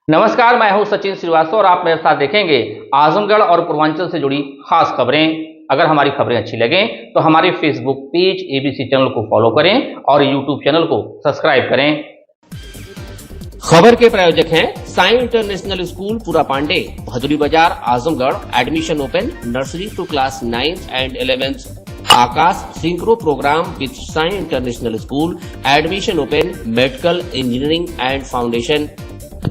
नमस्कार, मैं हूं सचिन श्रीवास्तव और आप मेरे साथ देखेंगे आजमगढ़ और पूर्वांचल से जुड़ी खास खबरें। अगर हमारी खबरें अच्छी लगें तो हमारे फेसबुक पेज एबीसी चैनल को फॉलो करें और यूट्यूब चैनल को सब्सक्राइब करें। खबर के प्रायोजक हैं साई इंटरनेशनल स्कूल पूरा Pandey, Bhaduri Bazar, Azamgarh. Admission open nursery to class 9th and 11th। Aakash synchro programme with Sai international school. Admission open medical, engineering and foundation.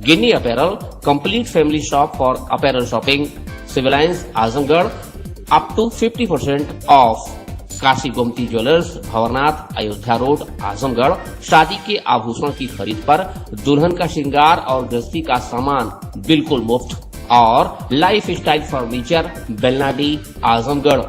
Ginni apparel, complete family shop for apparel shopping. Civil lines Azamgarh, up to 50% off. Kashi Gomti jewellers, Bhawarnath, Ayodhya road, Azamgarh. शादी के आभूषण की खरीद पर दुल्हन का श्रृंगार और गृहस्थी का सामान बिल्कुल मुफ्त। और life style furniture, Belnadi, Azamgarh.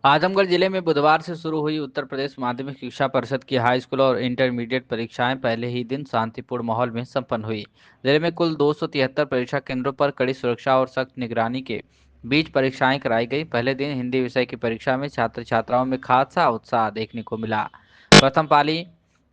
Azamgarh जिले में बुधवार से शुरू हुई उत्तर प्रदेश माध्यमिक शिक्षा परिषद की हाई स्कूल और इंटरमीडिएट परीक्षाएं पहले ही दिन शांतिपूर्ण माहौल में संपन्न हुई। जिले में कुल 273 परीक्षा केंद्रों पर कड़ी सुरक्षा और सख्त निगरानी के बीच परीक्षाएं कराई गई। पहले दिन हिंदी विषय की परीक्षा में छात्र छात्राओं में खासा उत्साह देखने को मिला। प्रथम पाली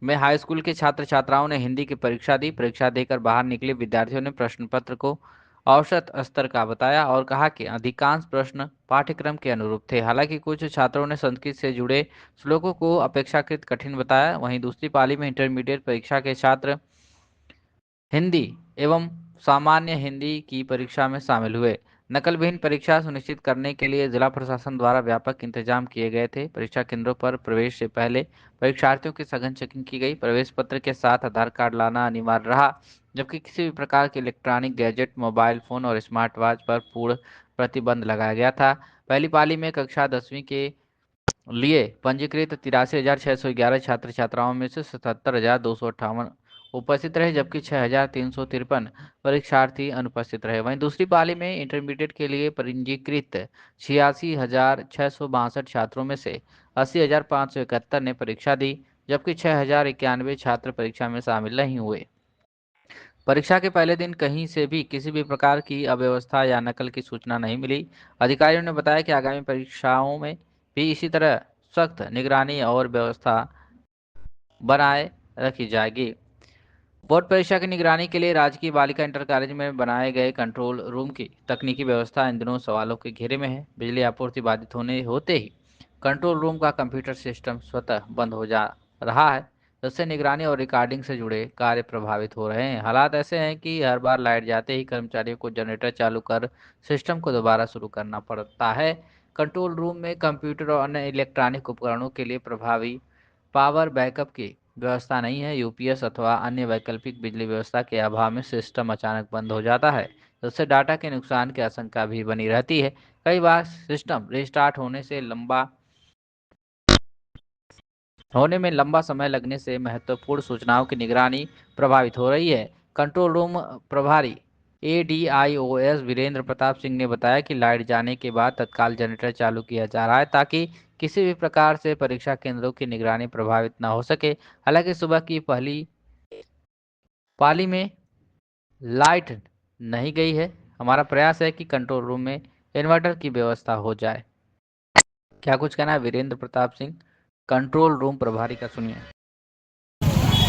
में हाई स्कूल के छात्र छात्राओं ने हिंदी की परीक्षा दी। परीक्षा देकर बाहर निकले विद्यार्थियों ने प्रश्न पत्र को औसत स्तर का बताया और कहा कि अधिकांश प्रश्न पाठ्यक्रम के अनुरूप थे। हालांकि कुछ छात्रों ने संस्कृत से जुड़े श्लोकों को अपेक्षाकृत कठिन बताया। वहीं दूसरी पाली में इंटरमीडिएट परीक्षा के छात्र हिंदी एवं सामान्य हिंदी की परीक्षा में शामिल हुए। नकलविहीन परीक्षा सुनिश्चित करने के लिए जिला प्रशासन द्वारा व्यापक इंतजाम किए गए थे। परीक्षा केंद्रों पर प्रवेश से पहले परीक्षार्थियों की सघन चेकिंग की गई। प्रवेश पत्र के साथ आधार कार्ड लाना अनिवार्य रहा, जबकि किसी भी प्रकार के इलेक्ट्रॉनिक गैजेट, मोबाइल फोन और स्मार्ट वॉच पर पूर्ण प्रतिबंध लगाया गया था। पहली पाली में कक्षा 10वीं के लिए पंजीकृत 83,611 छात्र छात्राओं में से 77,258 उपस्थित रहे, जबकि 6,353 परीक्षार्थी अनुपस्थित रहे। वहीं दूसरी पाली में इंटरमीडिएट के लिए पंजीकृत 86,662 छात्रों में से 80,571 ने परीक्षा दी, जबकि 6,091 छात्र परीक्षा में शामिल नहीं हुए। परीक्षा के पहले दिन कहीं से भी किसी भी प्रकार की अव्यवस्था या नकल की सूचना नहीं मिली। अधिकारियों ने बताया कि आगामी परीक्षाओं में भी इसी तरह सख्त निगरानी और व्यवस्था बनाए रखी जाएगी। बोर्ड परीक्षा की निगरानी के लिए राजकीय बालिका इंटर कॉलेज में बनाए गए कंट्रोल रूम की तकनीकी व्यवस्था इन दिनों सवालों के घेरे में है। बिजली आपूर्ति बाधित होते ही कंट्रोल रूम का कंप्यूटर सिस्टम स्वतः बंद हो जा रहा है, जिससे निगरानी और रिकॉर्डिंग से जुड़े कार्य प्रभावित हो रहे हैं। हालात ऐसे हैं कि हर बार लाइट जाते ही कर्मचारियों को जनरेटर चालू कर सिस्टम को दोबारा शुरू करना पड़ता है। कंट्रोल रूम में कंप्यूटर और अन्य इलेक्ट्रॉनिक उपकरणों के लिए प्रभावी पावर बैकअप की व्यवस्था नहीं है। यूपीएस अथवा अन्य वैकल्पिक बिजली व्यवस्था के अभाव में सिस्टम अचानक बंद हो जाता है, जिससे डाटा के नुकसान की आशंका भी बनी रहती है। कई बार सिस्टम रिस्टार्ट होने में लंबा समय लगने से महत्वपूर्ण सूचनाओं की निगरानी प्रभावित हो रही है। कंट्रोल रूम प्रभारी एडीआईओएस वीरेंद्र प्रताप सिंह ने बताया कि लाइट जाने के बाद तत्काल जनरेटर चालू किया जा रहा है, ताकि किसी भी प्रकार से परीक्षा केंद्रों की निगरानी प्रभावित न हो सके। हालांकि सुबह की पहली पाली में लाइट नहीं गई है। हमारा प्रयास है कि कंट्रोल रूम में इन्वर्टर की व्यवस्था हो जाए। क्या कुछ कहना है वीरेंद्र प्रताप सिंह, कंट्रोल रूम प्रभारी का, सुनिए।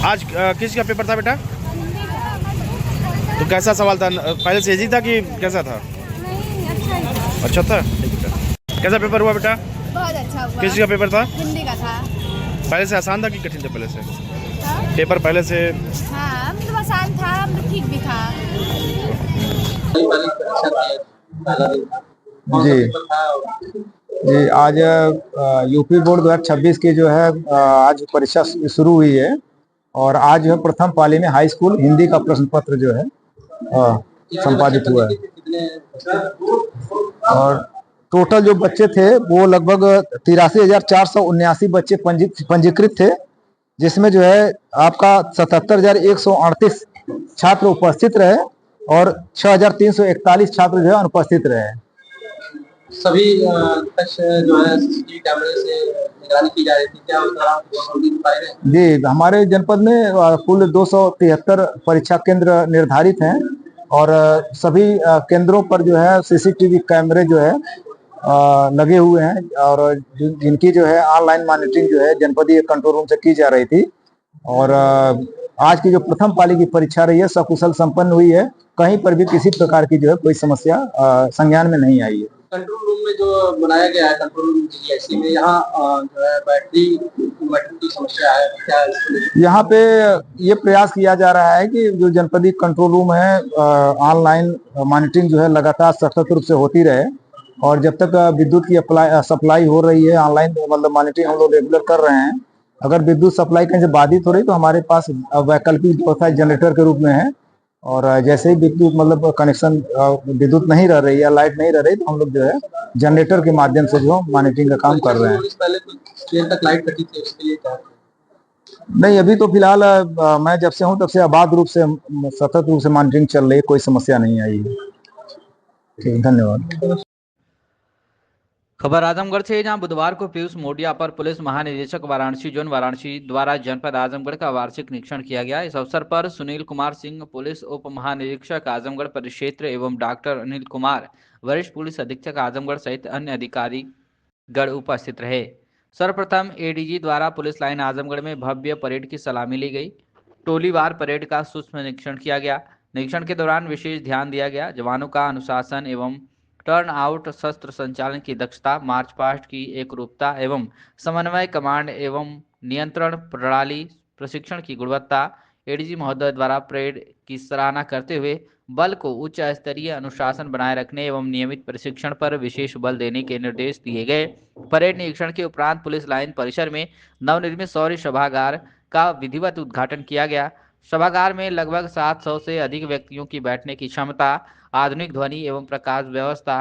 आज किसका पेपर था बेटा? तो कैसा सवाल था? पहले से इजी था कि कैसा था? नहीं, अच्छा था। ठीक बेटा। कैसा पेपर हुआ बेटा? बहुत अच्छा हुआ। किसका पेपर था? हिंदी का था। पहले से आसान था कि कठिन था? पहले से हाँ? पेपर पहले से हाँ, मतलब आसान था, मतलब ठीक भी था। जी जी, आज यूपी बोर्ड 2026 की जो है आज परीक्षा शुरू हुई है और आज जो है प्रथम पाली में हाई स्कूल हिंदी का प्रश्न पत्र जो है संपादित हुआ है। और टोटल जो बच्चे थे वो लगभग 83,479 बच्चे पंजीकृत थे, जिसमें जो है आपका 77,138 छात्र उपस्थित रहे और 6,341 छात्र जो है अनुपस्थित रहे। सभी कक्ष जो है सीसीटीवी कैमरे से निगरानी की जा रही थी, क्या उस दौरान कोई पाए गए? जी, हमारे जनपद में कुल 273 परीक्षा केंद्र निर्धारित हैं और सभी केंद्रों पर जो है सीसीटीवी कैमरे जो है लगे हुए हैं और जिनकी जो है ऑनलाइन मॉनिटरिंग जो है जनपदीय कंट्रोल रूम से की जा रही थी और आज की जो प्रथम पाली की परीक्षा रही है सकुशल संपन्न हुई है। कहीं पर भी किसी प्रकार की जो है कोई समस्या संज्ञान में नहीं आई है। कंट्रोल रूम में जो बनाया गया है कंट्रोल रूम जीआईसी में, यहाँ जो है बैटरी की समस्या है, क्या यहाँ पे ये प्रयास किया जा रहा है कि जो जनपदीय कंट्रोल रूम है ऑनलाइन मॉनिटरिंग जो है लगातार सतत रूप से होती रहे और जब तक विद्युत की सप्लाई हो रही है ऑनलाइन मतलब मॉनिटरिंग हम लोग रेगुलर कर रहे हैं। अगर विद्युत सप्लाई कहीं से बाधित हो रही तो हमारे पास वैकल्पिक व्यवस्था जनरेटर के रूप में है और जैसे ही विद्युत मतलब कनेक्शन विद्युत नहीं रह रही है लाइट नहीं रह रही तो हम लोग जो है जनरेटर के माध्यम से जो मॉनिटरिंग का काम कर रहे हैं। पहले कुछ देर तक लाइट कटी थी, उसके लिए क्या? नहीं, अभी तो फिलहाल मैं जब से हूँ तब से अबाध रूप से सतत रूप से मॉनिटरिंग चल रही है, कोई समस्या नहीं आई है। ठीक, धन्यवाद। खबर आजमगढ़ से, जहां बुधवार को पीयूष मोडिया पर पुलिस महानिदेशक वाराणसी जोन वाराणसी द्वारा जनपद आजमगढ़ का वार्षिक निरीक्षण किया गया। इस अवसर पर सुनील कुमार सिंह पुलिस उप महानिरीक्षक आजमगढ़ परिक्षेत्र एवं डॉक्टर अनिल कुमार वरिष्ठ पुलिस अधीक्षक आजमगढ़ सहित अन्य अधिकारी गण उपस्थित रहे। सर्वप्रथम एडीजी द्वारा पुलिस लाइन आजमगढ़ में भव्य परेड की सलामी ली गई। टोलीवार परेड का सूक्ष्म निरीक्षण किया गया। निरीक्षण के दौरान विशेष ध्यान दिया गया जवानों का अनुशासन एवं टर्न आउट, शस्त्र संचालन की दक्षता, मार्च पास्ट की एकरूपता एवं समन्वय, कमांड एवं नियंत्रण प्रणाली, प्रशिक्षण की गुणवत्ता। एडीजी महोदय द्वारा परेड की सराहना करते हुए बल को उच्च स्तरीय अनुशासन बनाए रखने एवं नियमित प्रशिक्षण पर विशेष बल देने के निर्देश दिए गए। परेड निरीक्षण के उपरांत पुलिस लाइन परिसर में नवनिर्मित शौर्य सभागार का विधिवत उद्घाटन किया गया। सभागार में लगभग 700 से अधिक व्यक्तियों की बैठने की क्षमता, आधुनिक ध्वनि एवं प्रकाश व्यवस्था,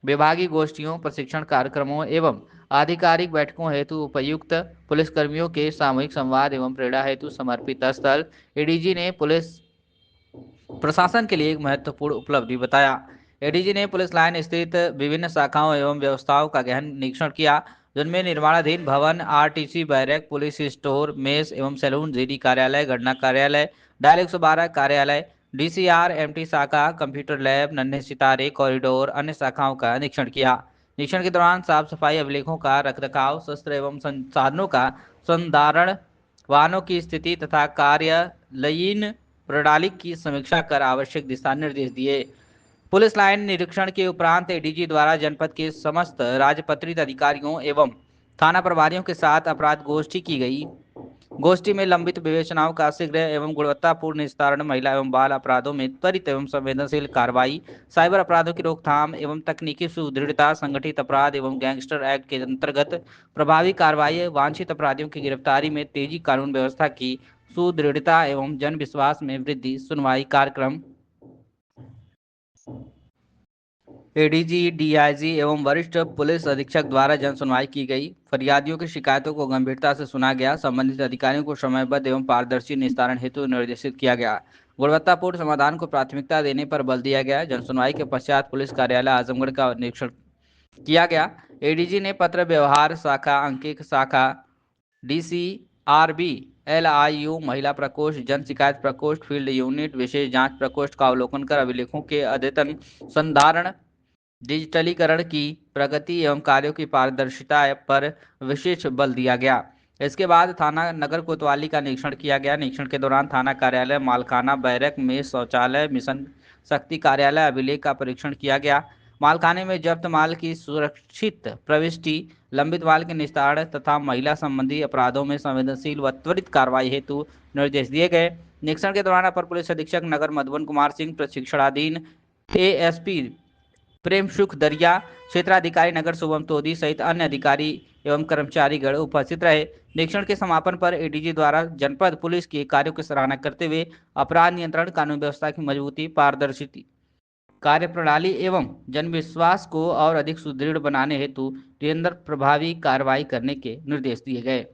विभागीय गोष्ठियों, प्रशिक्षण कार्यक्रमों एवं आधिकारिक बैठकों हेतु उपयुक्त, पुलिसकर्मियों के सामूहिक संवाद एवं प्रेरणा हेतु समर्पित स्थल एडीजी ने पुलिस प्रशासन के लिए एक महत्वपूर्ण उपलब्धि बताया। एडीजी ने पुलिस लाइन स्थित विभिन्न शाखाओं एवं व्यवस्थाओं का गहन निरीक्षण किया, जिनमें निर्माणाधीन भवन, RTC barrack, police store, mess एवं सैलून, जीडी कार्यालय, गणना कार्यालय, डायल 112 कार्यालय, डीसीआर, एमटी शाखा, कंप्यूटर लैब, नन्हे सितारे, कॉरिडोर, अन्य शाखाओं का निरीक्षण किया। निरीक्षण के दौरान साफ सफाई, अभिलेखों का रखरखाव, शस्त्र एवं संसाधनों का संधारण, वाहनों की स्थिति तथा कार्यालयीन प्रणाली की समीक्षा कर आवश्यक दिशा निर्देश दिए। पुलिस लाइन निरीक्षण के उपरांत एडीजी द्वारा जनपद के समस्त राजपत्रित अधिकारियों एवं थाना प्रभारियों के साथ अपराध गोष्ठी की गई। गोष्ठी में लंबित विवेचनाओं का शीघ्र एवं गुणवत्तापूर्ण निस्तारण, महिला एवं बाल अपराधों में त्वरित एवं संवेदनशील कार्रवाई, साइबर अपराधों की रोकथाम एवं तकनीकी सुदृढ़ता, संगठित अपराध एवं गैंगस्टर एक्ट के अंतर्गत प्रभावी कार्रवाई, वांछित अपराधियों की गिरफ्तारी में तेजी, कानून व्यवस्था की सुदृढ़ता एवं जन विश्वास में वृद्धि। सुनवाई कार्यक्रम एडीजी, डीआईजी एवं वरिष्ठ पुलिस अधीक्षक द्वारा जन सुनवाई की गई। फरियादियों की शिकायतों को गंभीरता से सुना गया। संबंधित अधिकारियों को समयबद्ध एवं पारदर्शी निस्तारण हेतु निर्देशित किया गया। गुणवत्तापूर्ण समाधान को प्राथमिकता देने पर बल दिया गया। जन सुनवाई के पश्चात पुलिस कार्यालय आजमगढ़ का निरीक्षण किया गया। एडीजी ने पत्र व्यवहार शाखा, अंकित शाखा, डीसीआरबी, एलआईयू, महिला प्रकोष्ठ, जन शिकायत प्रकोष्ठ, फील्ड यूनिट, विशेष जांच प्रकोष्ठ का अवलोकन कर अभिलेखों के अद्यतन संधारण, डिजिटलीकरण की प्रगति एवं कार्यों की पारदर्शिता पर विशेष बल दिया गया। इसके बाद थाना नगर कोतवाली का निरीक्षण किया गया। निरीक्षण के दौरान थाना कार्यालय, मालखाना, बैरक में शौचालय, मिशन शक्ति कार्यालय, अभिलेख का परीक्षण किया गया। मालखाने में जब्त माल की सुरक्षित प्रविष्टि, लंबित माल के निस्तारण तथा महिला संबंधी अपराधों में संवेदनशील व त्वरित कार्रवाई हेतु निर्देश दिए गए। निरीक्षण के दौरान अपर पुलिस अधीक्षक नगर मधुबन कुमार सिंह, प्रशिक्षणाधीन एएसपी प्रेम सुख दरिया, क्षेत्राधिकारी नगर शुभम तोदी सहित अन्य अधिकारी एवं कर्मचारीगण उपस्थित रहे। निरीक्षण के समापन पर एडीजी द्वारा जनपद पुलिस के कार्यों की सराहना करते हुए अपराध नियंत्रण, कानून व्यवस्था की मजबूती, पारदर्शी कार्य प्रणाली एवं जनविश्वास को और अधिक सुदृढ़ बनाने हेतु निरंतर प्रभावी कार्रवाई करने के निर्देश दिए गए।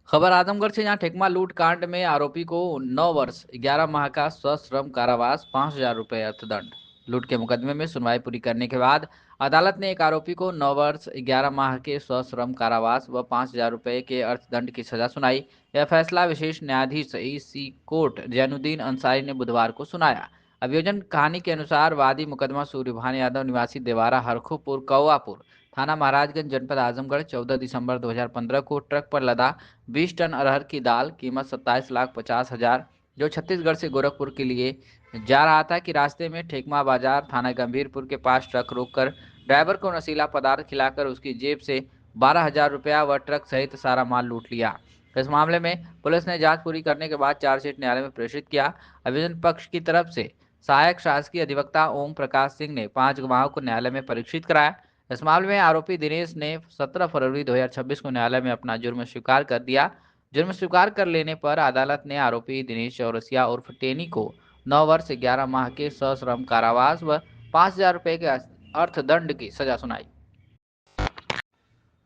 खबर आजमगढ़ से, जहां ठेकमा लूट कांड में आरोपी को 9 वर्ष 11 माह का सश्रम कारावास, 5,000 रुपये अर्थदंड। लूट के मुकदमे में सुनवाई पूरी करने के बाद अदालत ने एक आरोपी को 9 वर्ष 11 माह के सश्रम कारावास व 5,000 रुपए के अर्थदंड की सजा सुनाई। यह फैसला विशेष न्यायाधीश ईसी कोर्ट जैनुद्दीन अंसारी ने बुधवार को सुनाया। अभियोजन कहानी के अनुसार वादी मुकदमा सूर्यभान यादव निवासी देवारा हरखुपुर कौआपुर थाना महाराजगंज जनपद आजमगढ़ 14 दिसंबर 2015 को ट्रक पर लदा 20 टन अरहर की दाल कीमत 27,50,000 जो छत्तीसगढ़ से गोरखपुर के लिए जा रहा था कि रास्ते में ठेकमा बाजार थाना गंभीरपुर के पास ट्रक रोककर ड्राइवर को नशीला पदार्थ खिलाकर उसकी जेब से 12,000 रुपया व ट्रक सहित सारा माल लूट लिया। इस मामले में पुलिस ने जांच पूरी करने के बाद चार्जशीट न्यायालय में प्रेषित किया। अभियोजन पक्ष की तरफ से सहायक शासकीय अधिवक्ता ओम प्रकाश सिंह ने 5 गवाहों को न्यायालय में परीक्षित कराया। इस मामले में आरोपी दिनेश ने 17 फरवरी 2026 को न्यायालय में अपना जुर्म स्वीकार कर दिया। जुर्म स्वीकार कर लेने पर अदालत ने आरोपी दिनेश चौरसिया उर्फ टेनी को 9 वर्ष 11 माह के सश्रम कारावास व 5,000 रुपए के अर्थदंड की सजा सुनाई।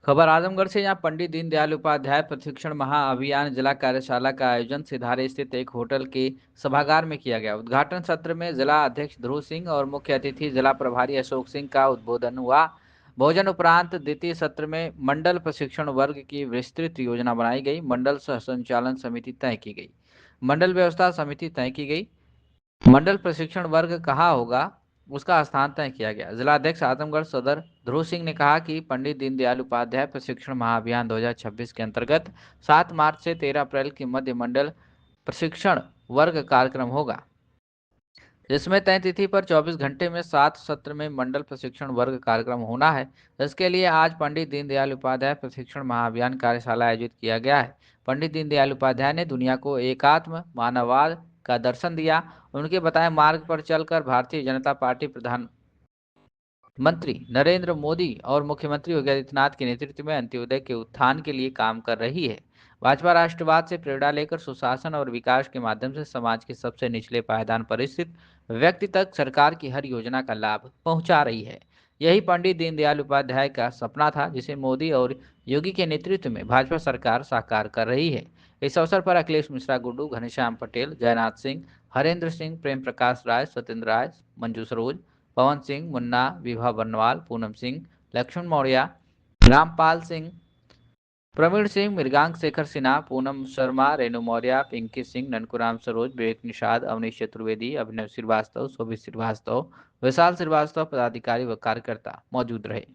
खबर आजमगढ़ से, यहाँ पंडित दीनदयाल उपाध्याय प्रशिक्षण महाअभियान जिला कार्यशाला का आयोजन सिधारे स्थित एक होटल के सभागार में किया गया। उद्घाटन सत्र में जिला अध्यक्ष ध्रुव सिंह और मुख्य अतिथि जिला प्रभारी अशोक सिंह का उद्बोधन हुआ। भोजन उपरांत द्वितीय सत्र में मंडल प्रशिक्षण वर्ग की विस्तृत योजना बनाई गई। मंडल सह संचालन समिति तय की गई। मंडल व्यवस्था समिति तय की गई। मंडल प्रशिक्षण वर्ग कहाँ होगा उसका स्थान तय किया गया। जिलाध्यक्ष आजमगढ़ सदर ध्रुव सिंह ने कहा कि पंडित दीनदयाल उपाध्याय प्रशिक्षण महाअभियान 2026 के अंतर्गत 7 मार्च से 13 अप्रैल की मध्य मंडल प्रशिक्षण वर्ग कार्यक्रम होगा, जिसमें तय तिथि पर 24 घंटे में 7 सत्र में मंडल प्रशिक्षण वर्ग कार्यक्रम होना है। इसके लिए आज पंडित दीनदयाल उपाध्याय प्रशिक्षण महाअभियान कार्यशाला आयोजित किया गया है। पंडित दीनदयाल उपाध्याय ने दुनिया को एकात्म मानववाद का दर्शन दिया। उनके बताए मार्ग पर चलकर भारतीय जनता पार्टी प्रधानमंत्री नरेंद्र मोदी और मुख्यमंत्री योगी आदित्यनाथ के नेतृत्व में अंत्योदय के उत्थान के लिए काम कर रही है। भाजपा राष्ट्रवाद से प्रेरणा लेकर सुशासन और विकास के माध्यम से समाज के सबसे निचले पायदान पर स्थित व्यक्ति तक सरकार की हर योजना का लाभ पहुंचा रही है। यही पंडित दीनदयाल उपाध्याय का सपना था, जिसे मोदी और योगी के नेतृत्व में भाजपा सरकार साकार कर रही है। इस अवसर पर अखिलेश मिश्रा गुड्डू, घनश्याम पटेल, जयनाथ सिंह, हरेंद्र सिंह, प्रेम प्रकाश राय, सत्येंद्र राय, मंजू सरोज, पवन सिंह, मुन्ना, विभा बर्नवाल, पूनम सिंह, लक्ष्मण मौर्य, रामपाल सिंह, प्रवीण सिंह, मृगांक शेखर सिन्हा, पूनम शर्मा, रेणु मौर्य, पिंकी सिंह, ननकुराम सरोज, विवेक निषाद, अवनीश चतुर्वेदी, अभिनव श्रीवास्तव, शोभित श्रीवास्तव, विशाल श्रीवास्तव, पदाधिकारी व कार्यकर्ता मौजूद रहे।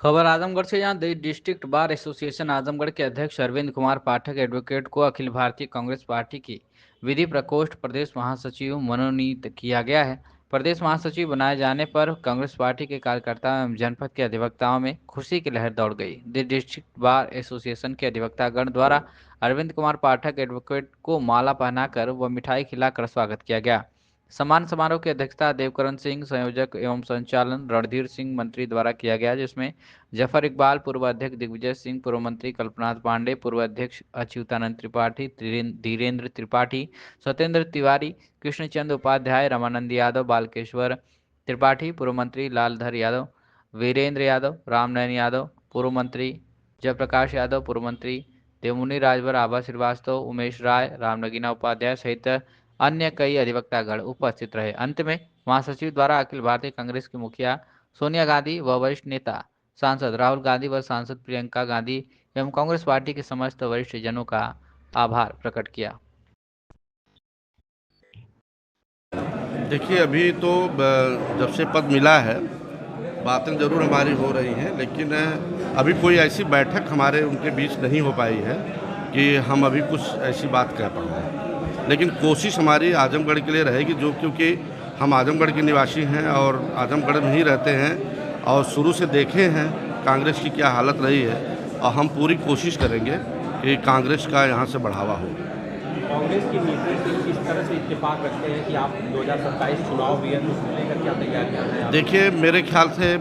खबर आजमगढ़ से, यहाँ डिस्ट्रिक्ट बार एसोसिएशन आजमगढ़ के अध्यक्ष अरविंद कुमार पाठक एडवोकेट को अखिल भारतीय कांग्रेस पार्टी की विधि प्रकोष्ठ प्रदेश महासचिव मनोनीत किया गया है। प्रदेश महासचिव बनाए जाने पर कांग्रेस पार्टी के कार्यकर्ताओं एवं जनपद के अधिवक्ताओं में खुशी की लहर दौड़ गई। डिस्ट्रिक्ट बार एसोसिएशन के अधिवक्तागण द्वारा अरविंद कुमार पाठक एडवोकेट को माला पहनाकर व मिठाई खिलाकर स्वागत किया गया। सम्मान समारोह की अध्यक्षता देवकरण सिंह, संयोजक एवं संचालन रणधीर सिंह मंत्री द्वारा किया गया, जिसमें जफर इकबाल, पूर्व अध्यक्ष दिग्विजय सिंह, पूर्व मंत्री कल्पनाथ पांडे, पूर्व अध्यक्ष अच्युतानंद त्रिपाठी, धीरेन्द्र त्रिपाठी, सत्येंद्र तिवारी, कृष्णचंद उपाध्याय, रमानंद यादव, बालकेश्वर त्रिपाठी, पूर्व मंत्री लालधर यादव, वीरेंद्र यादव, रामनयन यादव, पूर्व मंत्री जयप्रकाश यादव, पूर्व मंत्री देवमुनि राजभर, आभा श्रीवास्तव, उमेश राय, रामनगीना उपाध्याय सहित अन्य कई अधिवक्तागण उपस्थित रहे। अंत में महासचिव द्वारा अखिल भारतीय कांग्रेस की मुखिया सोनिया गांधी व वरिष्ठ नेता सांसद राहुल गांधी व सांसद प्रियंका गांधी एवं कांग्रेस पार्टी के समस्त वरिष्ठ जनों का आभार प्रकट किया। देखिए, अभी तो जब से पद मिला है बातें ज़रूर हमारी हो रही हैं, लेकिन अभी कोई ऐसी बैठक हमारे उनके बीच नहीं हो पाई है कि हम अभी कुछ ऐसी बात कह पाएँ। लेकिन कोशिश हमारी आजमगढ़ के लिए रहेगी, जो क्योंकि हम आजमगढ़ के निवासी हैं और आजमगढ़ में ही रहते हैं और शुरू से देखे हैं कांग्रेस की क्या हालत रही है, और हम पूरी कोशिश करेंगे कि कांग्रेस का यहाँ से बढ़ावा हो। कांग्रेस की नीति से किस तरह से इत्तेफाक रखते हैं कि आप 2027 चुनाव भी है, तो उसको लेकर क्या तैयारियां हैं? देखिए, मेरे ख्याल से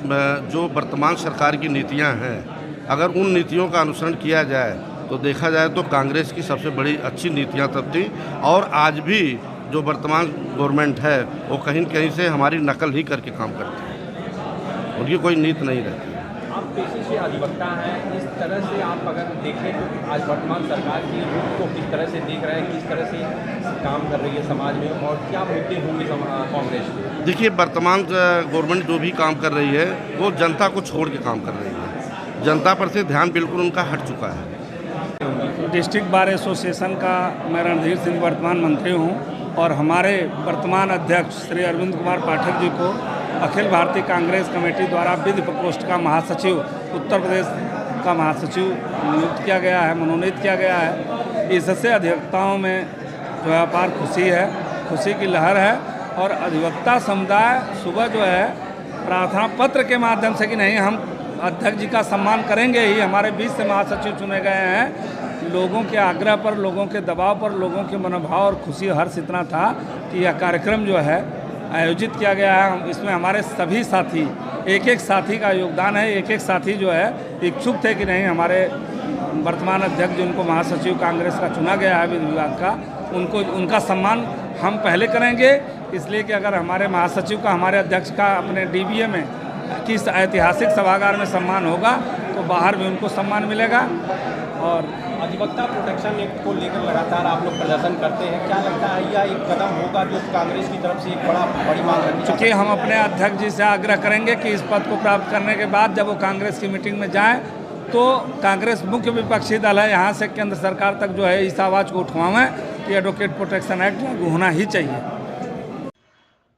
जो वर्तमान सरकार की नीतियाँ हैं, अगर उन नीतियों का अनुसरण किया जाए तो देखा जाए तो कांग्रेस की सबसे बड़ी अच्छी नीतियां तब थी, और आज भी जो वर्तमान गवर्नमेंट है वो कहीं न कहीं से हमारी नकल ही करके काम करती है, उनकी कोई नीति नहीं रहती। आप पेशे से अधिवक्ता हैं, इस तरह से आप अगर देखें तो आज वर्तमान सरकार की रुख को किस तरह से देख रहे हैं, किस तरह से काम कर रही है समाज में, और क्या मुद्दे होंगे कांग्रेस के? देखिए, वर्तमान गवर्नमेंट जो भी काम कर रही है वो जनता को छोड़ के काम कर रही है। जनता पर से ध्यान बिल्कुल उनका हट चुका है। डिस्ट्रिक्ट बार एसोसिएशन का मैं रणधीर सिंह वर्तमान मंत्री हूं, और हमारे वर्तमान अध्यक्ष श्री अरविंद कुमार पाठक जी को अखिल भारतीय कांग्रेस कमेटी द्वारा विधि प्रकोष्ठ का महासचिव, उत्तर प्रदेश का महासचिव नियुक्त किया गया है, मनोनीत किया गया है। इससे अधिवक्ताओं में जो है अपार खुशी है, खुशी की लहर है। और अधिवक्ता समुदाय सुबह जो है प्रार्थना पत्र के माध्यम से कि नहीं, हम अध्यक्ष जी का सम्मान करेंगे ही, हमारे बीच से महासचिव चुने गए हैं। लोगों के आग्रह पर, लोगों के दबाव पर, लोगों के मनोभाव और खुशी हर्ष इतना था कि यह कार्यक्रम जो है आयोजित किया गया है। इसमें हमारे सभी साथी, एक एक साथी का योगदान है। एक एक साथी जो है इच्छुक थे कि नहीं, हमारे वर्तमान अध्यक्ष जिनको महासचिव कांग्रेस का चुना गया है विधि विभाग का, उनका सम्मान हम पहले करेंगे। इसलिए कि अगर हमारे महासचिव का, हमारे अध्यक्ष का अपने डीबीए में किस ऐतिहासिक सभागार में सम्मान होगा तो बाहर भी उनको सम्मान मिलेगा। और अधिवक्ता प्रोटेक्शन एक्ट को लेकर लगातार आप लोग प्रदर्शन करते हैं, क्या लगता है यह एक कदम होगा जो कांग्रेस की तरफ से एक बड़ी मांग रखी? चूँकि हम अपने अध्यक्ष जी से आग्रह करेंगे कि इस पद को प्राप्त करने के बाद जब वो कांग्रेस की मीटिंग में जाएं तो कांग्रेस मुख्य विपक्षी दल है, यहाँ से केंद्र सरकार तक जो है इस आवाज़ को उठवाएं कि एडवोकेट प्रोटेक्शन एक्ट लागू होना ही चाहिए।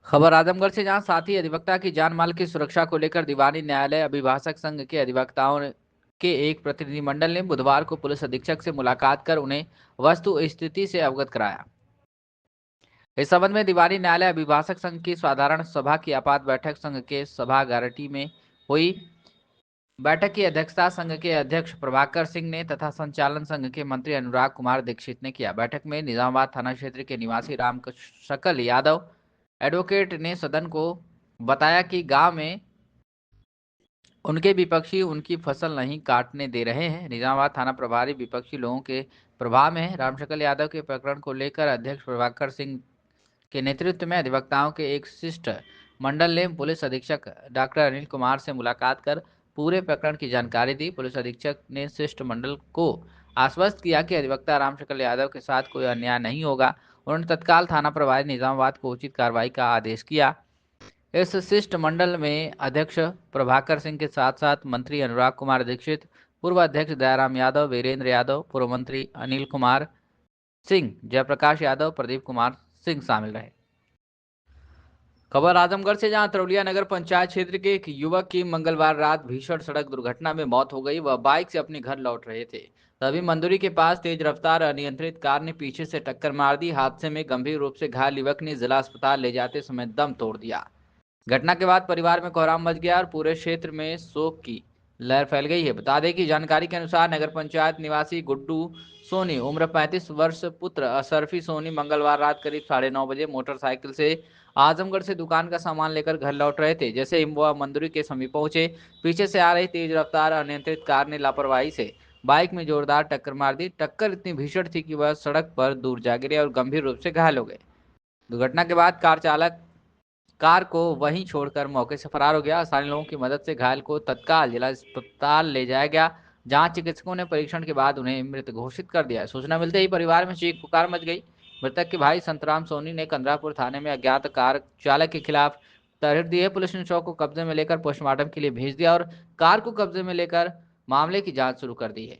खबर आजमगढ़ से, जहां साथी अधिवक्ता की जान माल की सुरक्षा को लेकर दीवानी न्यायालय अभिभाषक संघ के अधिवक्ताओं के एक प्रतिनिधिमंडल ने बुधवार को पुलिस अधीक्षक से मुलाकात कर उन्हें वस्तु स्थिति से अवगत कराया। इस संबंध में दीवानी न्यायालय अभिभाषक संघ की साधारण सभा की आपात बैठक संघ के सभागारटी में हुई। बैठक की अध्यक्षता संघ के अध्यक्ष प्रभाकर सिंह ने तथा संचालन संघ के मंत्री अनुराग कुमार दीक्षित ने किया। बैठक में निजामाबाद थाना क्षेत्र के निवासी राम शकल यादव एडवोकेट ने सदन को बताया कि गांव में उनके विपक्षी उनकी फसल नहीं काटने दे रहे हैं। निजामाबाद थाना प्रभारी विपक्षी लोगों के प्रभाव में है। रामशकल यादव के प्रकरण को लेकर अध्यक्ष प्रभाकर सिंह के नेतृत्व में अधिवक्ताओं के एक शिष्ट मंडल ने पुलिस अधीक्षक डॉक्टर अनिल कुमार से मुलाकात कर पूरे प्रकरण की जानकारी दी। पुलिस अधीक्षक ने शिष्ट मंडल को आश्वस्त किया कि अधिवक्ता रामशकल यादव के साथ कोई अन्याय नहीं होगा। उन्होंने तत्काल थाना प्रभारी निजामाबाद को उचित कार्रवाई का आदेश किया। इस शिष्ट मंडल में अध्यक्ष प्रभाकर सिंह के साथ साथ मंत्री अनुराग कुमार दीक्षित, पूर्व अध्यक्ष दयाराम यादव, वीरेंद्र यादव, पूर्व मंत्री अनिल कुमार सिंह, जयप्रकाश यादव, प्रदीप कुमार सिंह शामिल रहे। खबर आजमगढ़ से, जहां तरौलिया नगर पंचायत क्षेत्र के एक युवक की मंगलवार रात भीषण सड़क दुर्घटना में मौत हो गई। वह बाइक से अपने घर लौट रहे थे, तभी मंदुरी के पास तेज रफ्तार अनियंत्रित कार ने पीछे से टक्कर मार दी। हादसे में गंभीर रूप से घायल युवक ने जिला अस्पताल ले जाते समय दम तोड़ दिया। घटना के बाद परिवार में कोहराम मच गया और पूरे क्षेत्र में शोक की लहर फैल गई है। बता दें कि जानकारी के अनुसार नगर पंचायत निवासी गुड्डू सोनी उम्र 35 वर्ष पुत्र अशरफी सोनी मंगलवार रात करीब 9:30 बजे मोटरसाइकिल से आजमगढ़ से दुकान का सामान लेकर घर लौट रहे थे। जैसे ही वह मंदुरी के समीप पहुंचे, पीछे से आ रही तेज रफ्तार अनियंत्रित कार ने लापरवाही से बाइक में जोरदार टक्कर मार दी। टक्कर इतनी भीषण थी कि वह सड़क पर दूर जा गिरे और गंभीर रूप से घायल हो गए। दुर्घटना के बाद कार चालक कार को वहीं छोड़कर मौके से फरार हो गया। स्थानीय लोगों की मदद से घायल को तत्काल जिला अस्पताल ले जाया गया, जहां चिकित्सकों ने परीक्षण के बाद उन्हें मृत घोषित कर दिया। सूचना मिलते ही परिवार में चीख पुकार मच गई। मृतक के भाई संतराम सोनी ने कंदरापुर थाने में अज्ञात कार चालक के खिलाफ तहरीर दी है। पुलिस ने शव को कब्जे में लेकर पोस्टमार्टम के लिए भेज दिया और कार को कब्जे में लेकर मामले की जांच शुरू कर दी है।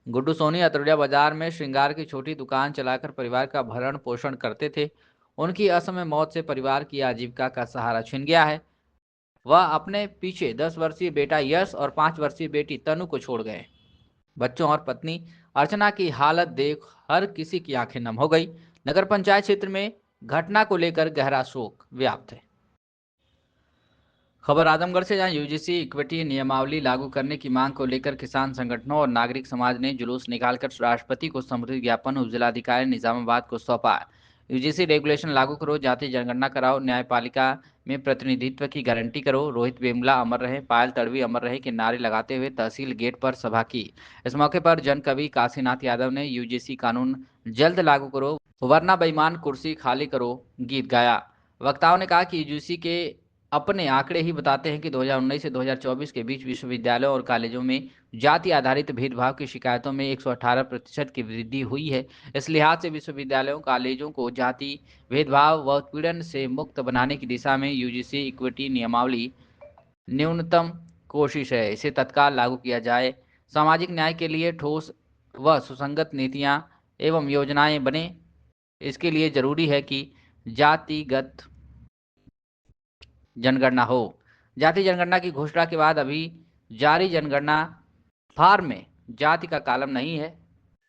गुड्डू सोनी अतरुलिया बाजार में श्रृंगार की छोटी दुकान चलाकर परिवार का भरण पोषण करते थे। उनकी असमय मौत से परिवार की आजीविका का सहारा छिन गया है। वह अपने पीछे 10 वर्षीय बेटा यश और 5 वर्षीय बेटी तनु को छोड़ गए। बच्चों और पत्नी अर्चना की हालत देख हर किसी की आंखें नम हो गई। नगर पंचायत क्षेत्र में घटना को लेकर गहरा शोक व्याप्त है। खबर आजमगढ़ से, जहां यूजीसी इक्विटी नियमावली लागू करने की मांग को लेकर किसान संगठनों और नागरिक समाज ने जुलूस निकालकर राष्ट्रपति को समर्पित ज्ञापन उपजिलाधिकारी निजामाबाद को सौंपा। यूजीसी रेगुलेशन लागू करो, जाति जनगणना कराओ, न्यायपालिका में प्रतिनिधित्व की गारंटी करो, रोहित वेमुला अमर रहे, पायल तड़वी अमर रहे के नारे लगाते हुए तहसील गेट पर सभा की। इस मौके पर जनकवि काशीनाथ यादव ने यूजीसी कानून जल्द लागू करो वरना बेईमान कुर्सी खाली करो गीत गाया। वक्ताओं ने कहा कि यूजीसी के अपने आंकड़े ही बताते हैं कि 2019 से 2024 के बीच विश्वविद्यालयों और कॉलेजों में जाति आधारित भेदभाव की शिकायतों में 118% की वृद्धि हुई है। इस लिहाज से विश्वविद्यालयों कॉलेजों को जाति भेदभाव व उत्पीड़न से मुक्त बनाने की दिशा में यूजीसी इक्विटी नियमावली न्यूनतम कोशिश है, इसे तत्काल लागू किया जाए। सामाजिक न्याय के लिए ठोस व सुसंगत नीतियां एवं योजनाएं बने। इसके लिए जरूरी है कि जातिगत जनगणना हो। जाति जनगणना की घोषणा के बाद अभी जारी जनगणना फॉर्म में जाति का कॉलम नहीं है।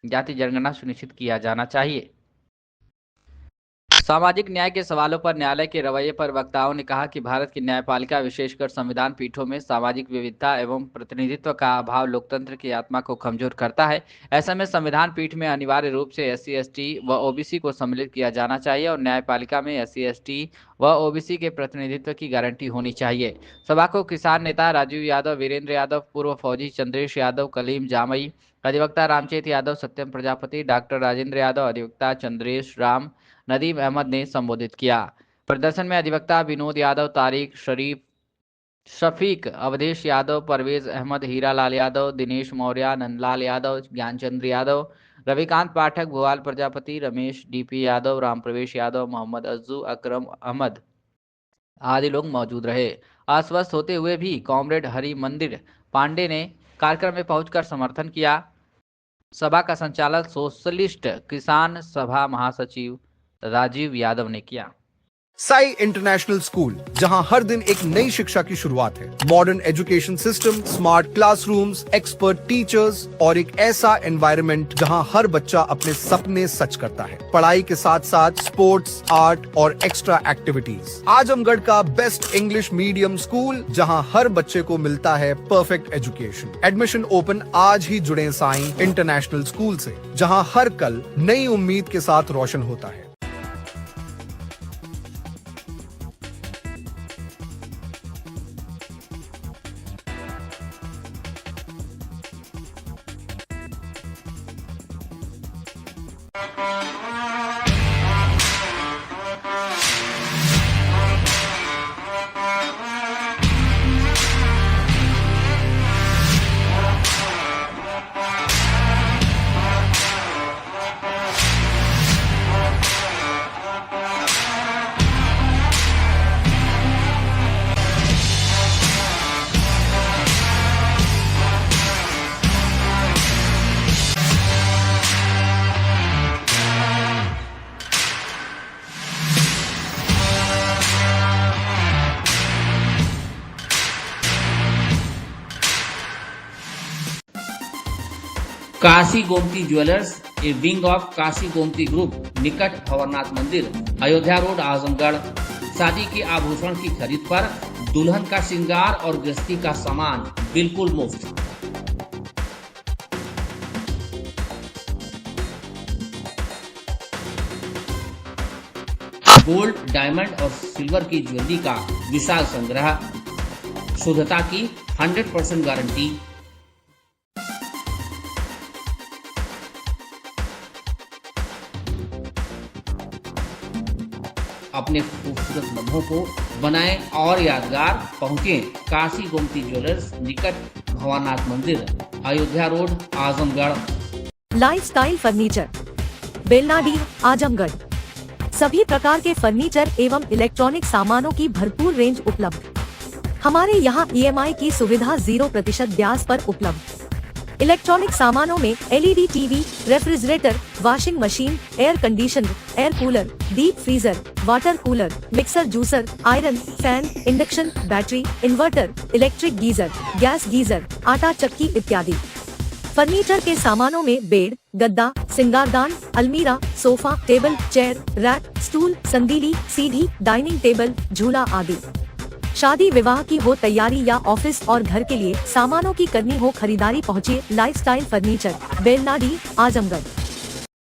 जाति जनगणना सुनिश्चित किया जाना चाहिए। सामाजिक न्याय के सवालों पर न्यायालय के रवैये पर वक्ताओं ने कहा कि भारत की न्यायपालिका विशेषकर संविधान पीठों में सामाजिक विविधता एवं प्रतिनिधित्व का अभाव लोकतंत्र की आत्मा को कमजोर करता है। ऐसे में संविधान पीठ में अनिवार्य रूप से SC, ST व OBC को सम्मिलित किया जाना चाहिए और न्यायपालिका में SC, ST व OBC के प्रतिनिधित्व की गारंटी होनी चाहिए। सभा को किसान नेता राजीव यादव, वीरेंद्र यादव, पूर्व फौजी चंद्रेश यादव, कलीम जामई, अधिवक्ता रामचेत यादव, सत्यम प्रजापति, डॉक्टर राजेंद्र यादव, अधिवक्ता चंद्रेश राम, नदीम अहमद ने संबोधित किया। प्रदर्शन में अधिवक्ता विनोद यादव, तारिक शरीफ, शफीक, अवधेश यादव, परवेज अहमद, हीरालाल यादव, दिनेश मौर्य, नंदलाल यादव, ज्ञानचंद्र यादव, रविकांत पाठक, भुवाल प्रजापति, रमेश DP यादव, राम प्रवेश यादव, मोहम्मद अज्जू, अकरम अहमद आदि लोग मौजूद रहे। अस्वस्थ होते हुए भी कॉमरेड हरि मंदिर पांडे ने कार्यक्रम में पहुंचकर समर्थन किया। सभा का संचालन सोशलिस्ट किसान सभा महासचिव राजीव यादव ने किया। साई इंटरनेशनल स्कूल, जहां हर दिन एक नई शिक्षा की शुरुआत है। Modern education system, smart classrooms, expert teachers और एक ऐसा एनवायरनमेंट जहां हर बच्चा अपने सपने सच करता है। पढ़ाई के साथ साथ स्पोर्ट्स, आर्ट और एक्स्ट्रा एक्टिविटीज। आजमगढ़ का बेस्ट इंग्लिश मीडियम स्कूल, जहां हर बच्चे को मिलता है परफेक्ट एजुकेशन। एडमिशन ओपन आज ही जुड़े साई इंटरनेशनल स्कूल से, जहां हर कल नई उम्मीद के साथ रोशन होता है। Kashi Gomti jewellers, A wing of Kashi Gomti group, निकट भंवरनाथ मंदिर, अयोध्या रोड, आजमगढ़। शादी के आभूषण की खरीद पर दुल्हन का श्रृंगार और गृहस्थी का सामान बिल्कुल मुफ्त। गोल्ड, डायमंड और सिल्वर की ज्वेलरी का विशाल संग्रह, शुद्धता की 100% गारंटी। अपने खूबसूरत लम्हों को बनाएं और यादगार। पहुंचे काशी गोमती ज्वेलर्स, निकट भंवरनाथ मंदिर, Ayodhya road, Azamgarh. Lifestyle furniture, Belnadi, Azamgarh. सभी प्रकार के फर्नीचर एवं इलेक्ट्रॉनिक सामानों की भरपूर रेंज उपलब्ध। हमारे यहाँ EMI की सुविधा 0% ब्याज पर उपलब्ध। इलेक्ट्रॉनिक सामानों में LED TV, refrigerator, washing machine, air conditioner, air cooler, deep freezer, water cooler, mixer, juicer, iron, fan, induction, battery, inverter, electric geyser, gas geyser, आटा चक्की इत्यादि। फर्नीचर के सामानों में बेड, गद्दा, सिंगारदान, अलमीरा, sofa, table, chair, rack, stool, संदीली, सीढ़ी, डाइनिंग टेबल, झूला आदि। शादी विवाह की हो तैयारी या ऑफिस और घर के लिए सामानों की करनी हो खरीदारी, पहुँचिए लाइफस्टाइल फर्नीचर, बेलनाडी, आजमगढ़।